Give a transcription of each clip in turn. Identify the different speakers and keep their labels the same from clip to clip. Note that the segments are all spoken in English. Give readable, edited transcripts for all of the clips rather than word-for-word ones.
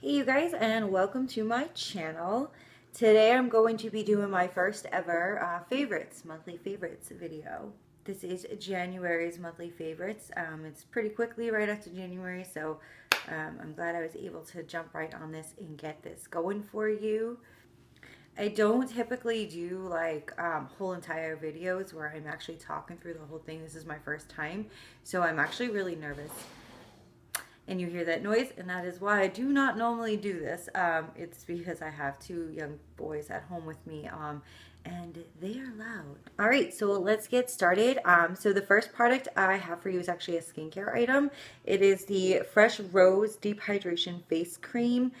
Speaker 1: Hey you guys, and welcome to my channel. Today I'm going to be doing my first ever monthly favorites video. This is January's monthly favorites. It's pretty quickly right after January, so I'm glad I was able to jump right on this and get this going for you. I don't typically do like whole entire videos where I'm actually talking through the whole thing. This is my first time, so I'm actually really nervous. And you hear that noise, and that is why I do not normally do this. It's because I have two young boys at home with me, and they are loud. All right, so let's get started. So the first product I have for you is actually a skincare item. It is the Fresh Rose Deep Hydration Face Cream.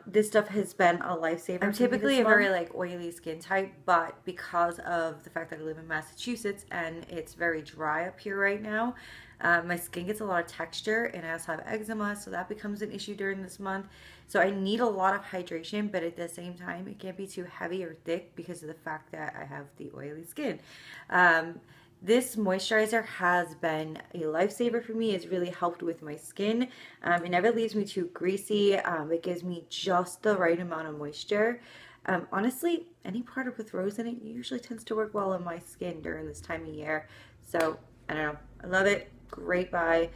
Speaker 1: This stuff has been a lifesaver. I'm typically a very like oily skin type, but because of the fact that I live in Massachusetts and it's very dry up here right now, my skin gets a lot of texture, and I also have eczema, so that becomes an issue during this month. So I need a lot of hydration, but at the same time, it can't be too heavy or thick because of the fact that I have the oily skin. This moisturizer has been a lifesaver for me. It's really helped with my skin. It never leaves me too greasy. It gives me just the right amount of moisture. Honestly, any product with rose in it usually tends to work well on my skin during this time of year. So, I don't know. I love it. Great buy.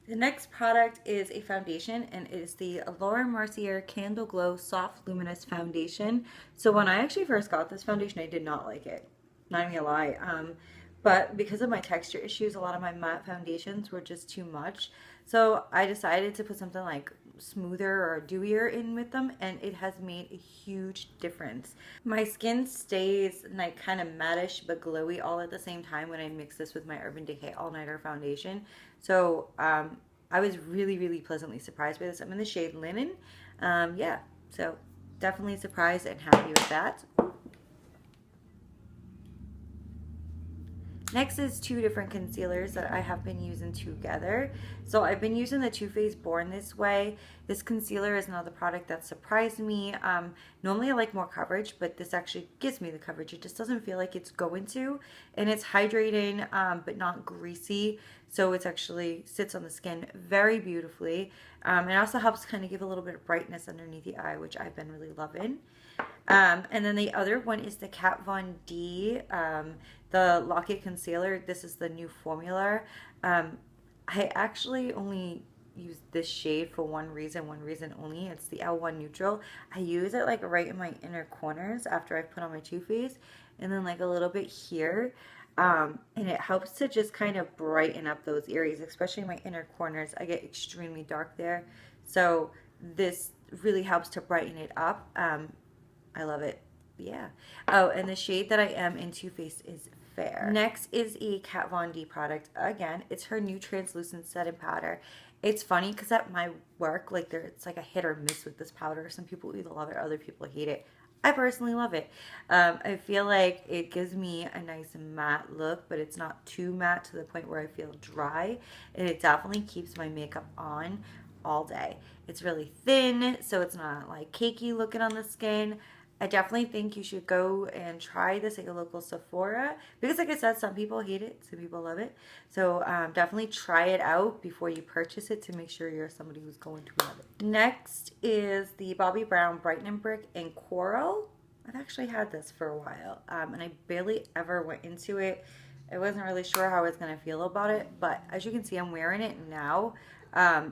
Speaker 1: The next product is a foundation, and it is the Mercier Candleglow Soft Luminous Foundation. So when I actually first got this foundation, I did not like it. Not even gonna lie. But because of my texture issues, a lot of my matte foundations were just too much. So I decided to put something like smoother or dewier in with them, and it has made a huge difference. My skin stays like kind of mattish but glowy all at the same time when I mix this with my Urban Decay All Nighter foundation. So I was really pleasantly surprised by this. I'm in the shade Linen. Yeah, so definitely surprised and happy with that. Next is two different concealers that I have been using together. So I've been using the Too Faced Born This Way. This concealer is another product that surprised me. Normally I like more coverage, but this actually gives me the coverage. It just doesn't feel like it's going to. And it's hydrating, but not greasy. So it's actually sits on the skin very beautifully. It also helps kind of give a little bit of brightness underneath the eye, which I've been really loving. And then the other one is the Kat Von D, the Lock-it Concealer. This is the new formula. I actually only use this shade for one reason only. It's the L1 Neutral. I use it like right in my inner corners after I put on my Too Faced, and then like a little bit here. And it helps to just kind of brighten up those areas, especially my inner corners. I get extremely dark there. So this really helps to brighten it up. I love it. Yeah. Oh, and the shade that I am in Too Faced is Fair. Next is a Kat Von D product. Again, it's her new translucent setting powder. It's funny because at my work, like it's like a hit or miss with this powder. Some people either love it, other people hate it. I personally love it. I feel like it gives me a nice matte look, but it's not too matte to the point where I feel dry. And it definitely keeps my makeup on all day. It's really thin, so it's not like cakey looking on the skin. I definitely think you should go and try this at your local Sephora because, like I said, some people hate it, some people love it. So definitely try it out before you purchase it to make sure you're somebody who's going to love it. Next is the Bobbi Brown Brightening Brick in Coral. I've actually had this for a while, and I barely ever went into it. I wasn't really sure how I was going to feel about it, but as you can see, I'm wearing it now.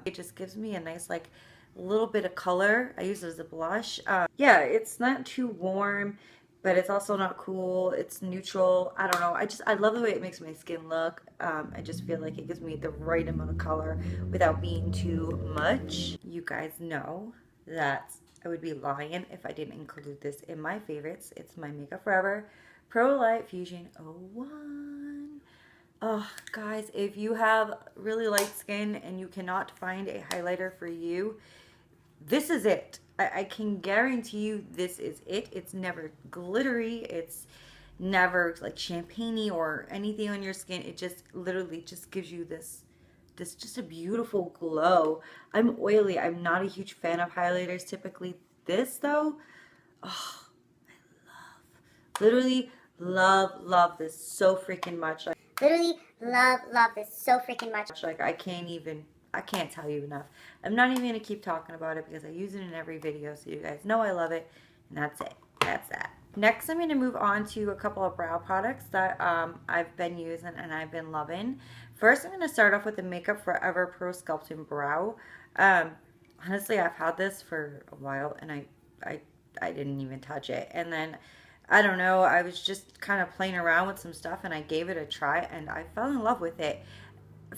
Speaker 1: It just gives me a nice, like, little bit of color. I use it as a blush. Yeah, it's not too warm, but it's also not cool. It's neutral. I don't know. I love the way it makes my skin look. I just feel like it gives me the right amount of color without being too much. You guys know that I would be lying if I didn't include this in my favorites. It's my Makeup Forever Pro Light Fusion 01. Oh, guys, if you have really light skin and you cannot find a highlighter for you, this is it. I can guarantee you this is it. It's never glittery. It's never like champagne-y or anything on your skin. It just literally just gives you this just a beautiful glow. I'm oily. I'm not a huge fan of highlighters typically. This though, oh, I literally love this so freaking much. Like,
Speaker 2: literally love this so freaking much.
Speaker 1: Like I can't even I can't tell you enough. I'm not even going to keep talking about it because I use it in every video, so you guys know I love it. And that's it. That's that. Next, I'm going to move on to a couple of brow products that I've been using and I've been loving. First, I'm going to start off with the Makeup Forever Pro Sculpting Brow. Honestly, I've had this for a while and I didn't even touch it. And then, I don't know, I was just kind of playing around with some stuff and I gave it a try and I fell in love with it.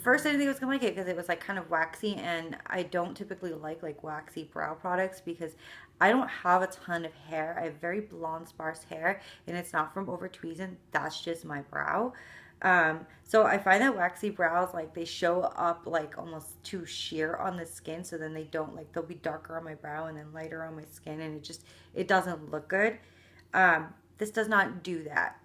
Speaker 1: First, I didn't think I was going to like it because it was like kind of waxy, and I don't typically like waxy brow products because I don't have a ton of hair. I have very blonde, sparse hair, and it's not from over tweezing. That's just my brow. So I find that waxy brows, like, they show up like almost too sheer on the skin, so then they don't, like, they'll be darker on my brow and then lighter on my skin, and it doesn't look good. This does not do that.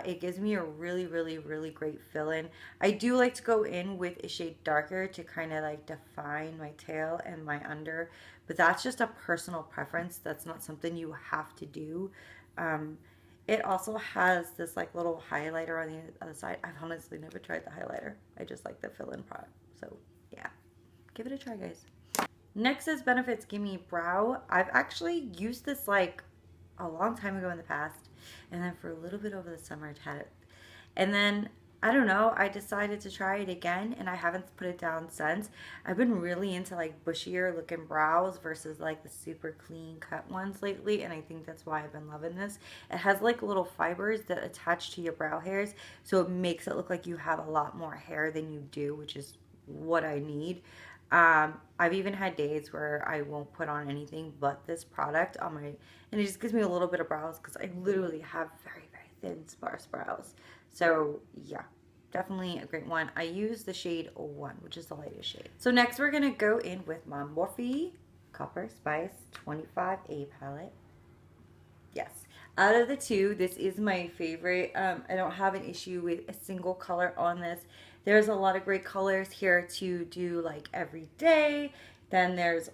Speaker 1: It gives me a really, really, really great fill-in. I do like to go in with a shade darker to kind of like define my tail and my under, but that's just a personal preference. That's not something you have to do. It also has this like little highlighter on the other side. I've honestly never tried the highlighter. I just like the fill-in product. So yeah, give it a try, guys. Next is Benefit's Gimme Brow. I've actually used this like a long time ago in the past, and then for a little bit over the summer I had it, and then I don't know, I decided to try it again and I haven't put it down since. I've been really into like bushier looking brows versus like the super clean cut ones lately, and I think that's why I've been loving this. It has like little fibers that attach to your brow hairs, so it makes it look like you have a lot more hair than you do, which is what I need. I've even had days where I won't put on anything but this product on my, and it just gives me a little bit of brows because I literally have very, very thin, sparse brows. So yeah, definitely a great one. I use the shade 01, which is the lightest shade. So next we're going to go in with my Morphe Copper Spice 25A palette. Yes, out of the two, this is my favorite. I don't have an issue with a single color on this. There's a lot of great colors here to do like every day. Then there's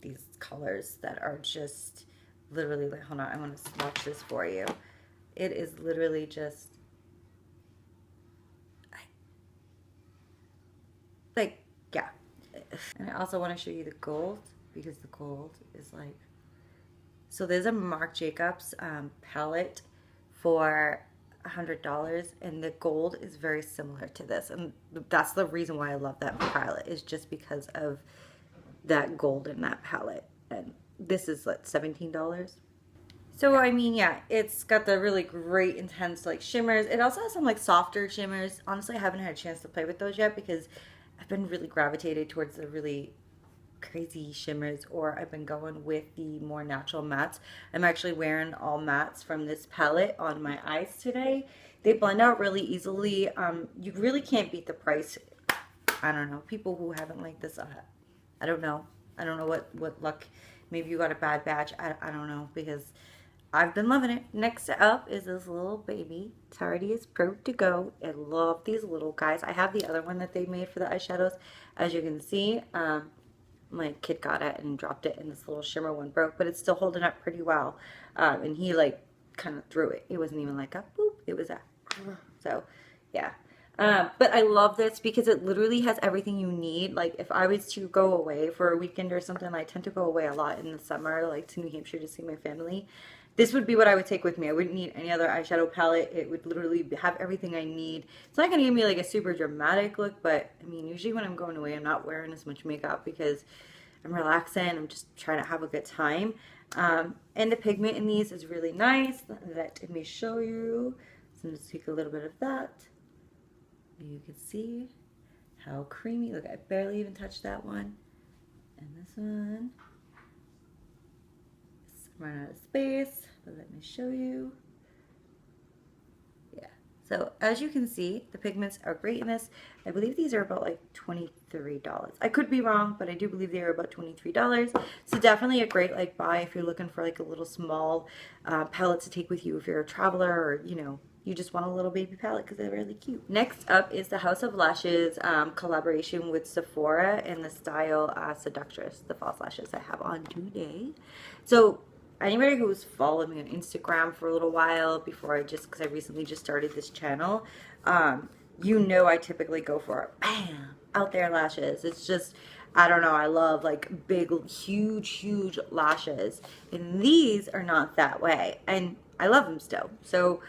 Speaker 1: these colors that are just literally like, hold on, I want to swatch this for you. It is literally just like, yeah. And I also want to show you the gold, because the gold is like, so there's a Marc Jacobs palette for $100, and the gold is very similar to this, and that's the reason why I love that palette, is just because of that gold in that palette. And this is like $17. So I mean, yeah, it's got the really great intense like shimmers. It also has some like softer shimmers. Honestly, I haven't had a chance to play with those yet because I've been really gravitated towards the really crazy shimmers, or I've been going with the more natural mattes. I'm actually wearing all mattes from this palette on my eyes today. They blend out really easily. You really can't beat the price. I don't know, people who haven't liked this, I don't know what luck, maybe you got a bad batch. I don't know, because I've been loving it. Next up is this little baby Tarteist Pro To Go. I love these little guys. I have the other one that they made for the eyeshadows. As you can see, my kid got it and dropped it, and this little shimmer one broke, but it's still holding up pretty well. And he like kind of threw it. It wasn't even like a boop, it was a, so yeah. But I love this because it literally has everything you need. Like if I was to go away for a weekend or something, I tend to go away a lot in the summer, like to New Hampshire to see my family. This would be what I would take with me. I wouldn't need any other eyeshadow palette. It would literally have everything I need. It's not going to give me like a super dramatic look, but I mean, usually when I'm going away, I'm not wearing as much makeup because I'm relaxing. I'm just trying to have a good time. And the pigment in these is really nice. Let me show you. So I'm just take a little bit of that. You can see how creamy. Look, I barely even touched that one. And this one. Run out of space, but let me show you. Yeah, so as you can see, the pigments are great in this. I believe these are about like $23. I could be wrong, but I do believe they are about $23. So definitely a great like buy if you're looking for like a little small palette to take with you if you're a traveler, or you know, you just want a little baby palette because they're really cute. Next up is the House of Lashes collaboration with Sephora in the style Seductress, the false lashes I have on today. So anybody who's followed me on Instagram for a little while before because I recently just started this channel, you know I typically go for bam, out there lashes. It's just, I don't know, I love like big, huge lashes. And these are not that way. And I love them still. So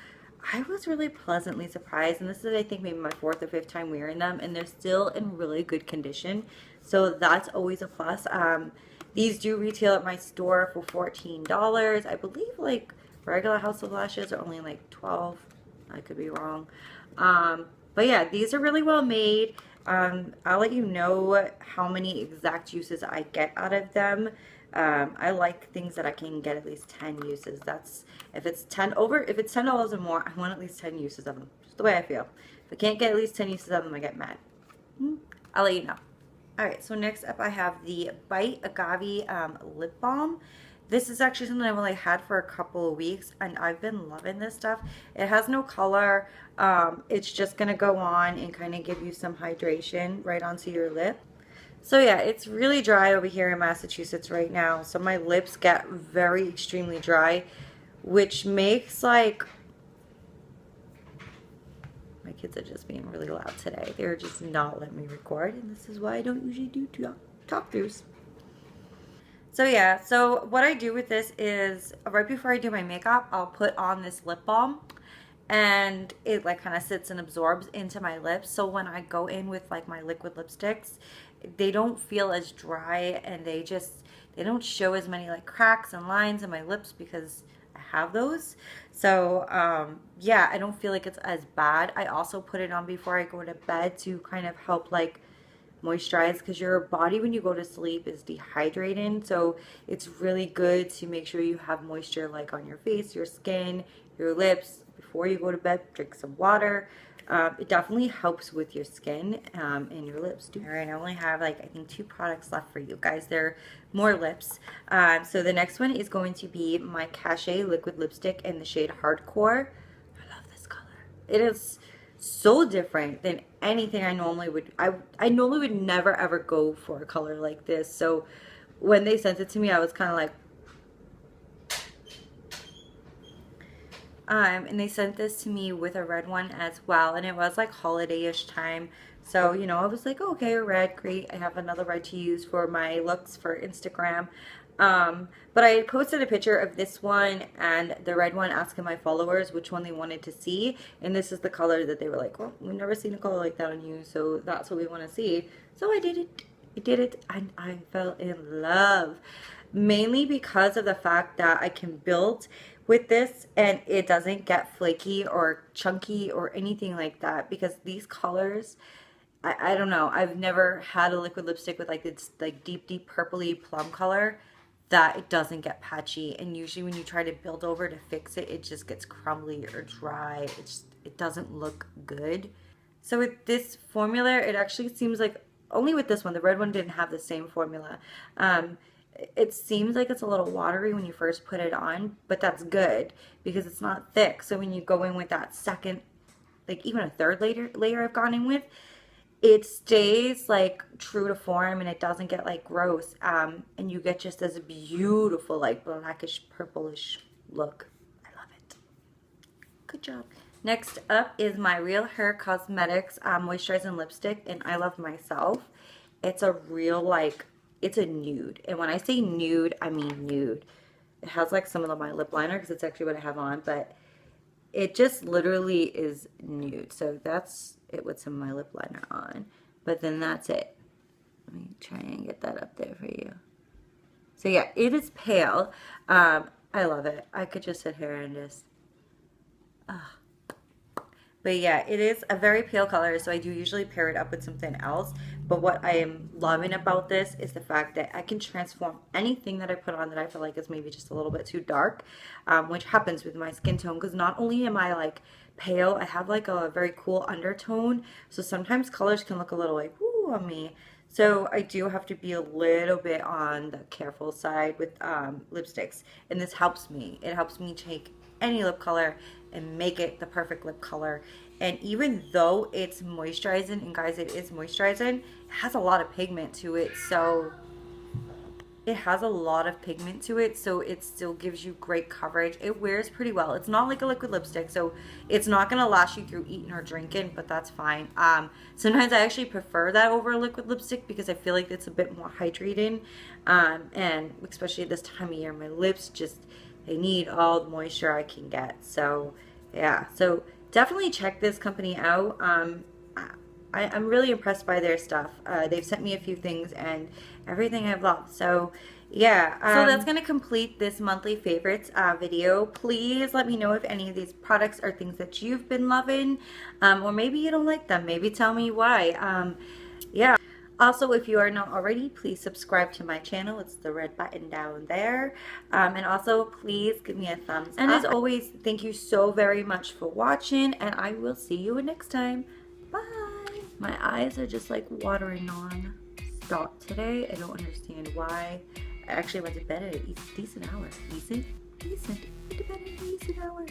Speaker 1: I was really pleasantly surprised. And this is, I think, maybe my fourth or fifth time wearing them. And they're still in really good condition. So that's always a plus. These do retail at my store for $14. I believe like regular House of Lashes are only like 12. I could be wrong. But yeah, these are really well made. I'll let you know how many exact uses I get out of them. I like things that I can get at least 10 uses. That's if it's $10 or more, I want at least 10 uses of them. Just the way I feel. If I can't get at least 10 uses of them, I get mad. I'll let you know. Alright, so next up I have the Bite Agave Lip Balm. This is actually something I've only had for a couple of weeks, and I've been loving this stuff. It has no color. It's just going to go on and kind of give you some hydration right onto your lip. So yeah, it's really dry over here in Massachusetts right now. So my lips get very extremely dry, which makes like... My kids are just being really loud today. They're just not letting me record, and this is why I don't usually do talk-throughs. So yeah, so what I do with this is right before I do my makeup, I'll put on this lip balm, and it like kind of sits and absorbs into my lips. So when I go in with like my liquid lipsticks, they don't feel as dry, and they don't show as many like cracks and lines in my lips because I have those. So yeah, I don't feel like it's as bad. I also put it on before I go to bed to kind of help like moisturize, because your body when you go to sleep is dehydrating. So it's really good to make sure you have moisture like on your face, your skin, your lips. Before you go to bed, drink some water. It definitely helps with your skin and your lips too. All right, I only have like I think 2 products left for you guys. They're more lips. So the next one is going to be my Cacheappeal Liquid Lipstick in the shade Hardcore. I love this color. It is so different than anything I normally would. I normally would never ever go for a color like this. So when they sent it to me, I was kind of like, and they sent this to me with a red one as well, and it was like holiday-ish time. So, you know, I was like, oh, okay, a red, great. I have another red to use for my looks for Instagram. But I posted a picture of this one and the red one, asking my followers which one they wanted to see. And this is the color that they were like, well, we've never seen a color like that on you, so that's what we want to see. So I did it. I did it, and I fell in love. Mainly because of the fact that I can build with this and it doesn't get flaky or chunky or anything like that, because these colors, I don't know, I've never had a liquid lipstick with like this like deep purpley plum color that it doesn't get patchy. And usually when you try to build over to fix it, it just gets crumbly or dry. It doesn't look good. So with this formula, it actually seems like, only with this one, the red one didn't have the same formula. It seems like it's a little watery when you first put it on, but that's good because it's not thick. So when you go in with that second, like even a third layer I've gone in with, it stays like true to form and it doesn't get like gross. And you get just this beautiful like blackish purplish look. I love it. Good job. Next up is my Real Hair Cosmetics moisturizing lipstick, and I Love Myself. It's a real like, it's a nude, and when I say nude, I mean nude. It has like some of my lip liner because it's actually what I have on, but it just literally is nude. So that's it with some of my lip liner on, but then that's it. Let me try and get that up there for you. So yeah, it is pale. I love it. I could just sit here and just But yeah, it is a very pale color, so I do usually pair it up with something else. But what I am loving about this is the fact that I can transform anything that I put on that I feel like is maybe just a little bit too dark, which happens with my skin tone, because not only am I like pale, I have like a very cool undertone, so sometimes colors can look a little like woo on me. So I do have to be a little bit on the careful side with lipsticks, and this helps me. It helps me take any lip color and make it the perfect lip color. And even though it's moisturizing, and guys, it is moisturizing, it has a lot of pigment to it, so it has a lot of pigment to it, so it still gives you great coverage. It wears pretty well. It's not like a liquid lipstick, so it's not going to last you through eating or drinking, but that's fine. Sometimes I actually prefer that over a liquid lipstick because I feel like it's a bit more hydrating, and especially this time of year, my lips just, they need all the moisture I can get. So yeah, so definitely check this company out. I'm really impressed by their stuff. They've sent me a few things and everything I've loved. So yeah, so that's going to complete this monthly favorites video. Please let me know if any of these products are things that you've been loving, or maybe you don't like them. Maybe tell me why. Yeah. Also, if you are not already, please subscribe to my channel. It's the red button down there. And also, please give me a thumbs up. And as always, thank you so very much for watching, and I will see you next time. Bye. My eyes are just like watering on stop today. I don't understand why. I actually went to bed at a decent hour. Decent? Went to bed at a decent hour.